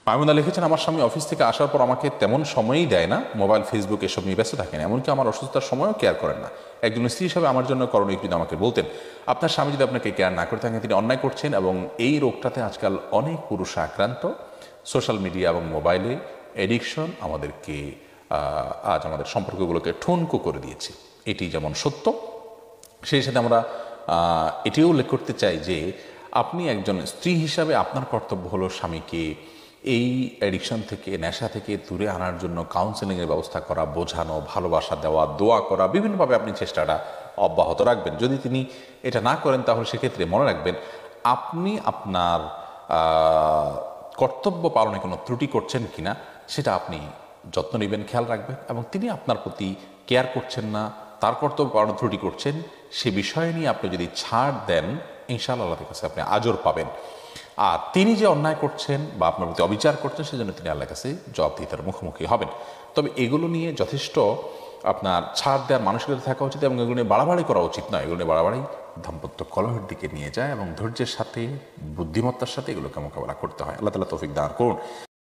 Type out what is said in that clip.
মাহমুদা লিখেছেন, আমার স্বামী অফিস থেকে আসার পর আমাকে তেমন সময়ই দেয় না, মোবাইল ফেসবুক এসব নিয়ে ব্যস্ত থাকেন, এমনকি আমার অসুস্থতার সময়ও কেয়ার করেন না। একজন স্ত্রী হিসাবে আমার জন্য করণীয় যদি আমাকে বলতেন। আপনার স্বামী যদি আপনাকে কেয়ার না করে থাকেন তিনি অন্যায় করছেন, এবং এই রোগটাতে আজকাল অনেক পুরুষ আক্রান্ত। সোশ্যাল মিডিয়া এবং মোবাইলে এডিকশন আমাদেরকে আজ আমাদের সম্পর্কগুলোকে ঠুনকো করে দিয়েছে, এটি যেমন সত্য, সেই সাথে আমরা এটিও উল্লেখ করতে চাই যে আপনি একজন স্ত্রী হিসাবে আপনার কর্তব্য হলো স্বামীকে এই অ্যাডিকশন থেকে, নেশা থেকে দূরে আনার জন্য কাউন্সেলিংয়ের ব্যবস্থা করা, বোঝানো, ভালোবাসা দেওয়া, দোয়া করা, বিভিন্নভাবে আপনি চেষ্টাটা অব্যাহত রাখবেন। যদি তিনি এটা না করেন তাহলে সেক্ষেত্রে মনে রাখবেন আপনি আপনার কর্তব্য পালনে কোনো ত্রুটি করছেন কিনা সেটা আপনি যত্ন নেবেন, খেয়াল রাখবেন, এবং তিনি আপনার প্রতি কেয়ার করছেন না, তার কর্তব্য পালন ত্রুটি করছেন, সে বিষয় নিয়ে আপনি যদি ছাড় দেন ইনশাআল্লাহ আল্লাহর কাছে আপনি আজর পাবেন। আর তিনি যে অন্যায় করছেন বা আপনার প্রতি অবিচার করছেন সেজন্য তিনি আল্লাহর কাছে জবাবদিহিতার মুখোমুখি হবেন। তবে এগুলো নিয়ে যথেষ্ট আপনার ছাড় দেওয়ার মানসিকতা থাকা উচিত, এবং এগুলো নিয়ে বাড়াবাড়ি করা উচিত নয়। এগুলো নিয়ে বাড়াবাড়ি দাম্পত্য কলহের দিকে নিয়ে যায়, এবং ধৈর্যের সাথে, বুদ্ধিমত্তার সাথে এগুলোকে মোকাবেলা করতে হয়। আল্লাহ তাআলা তৌফিক দান করুন।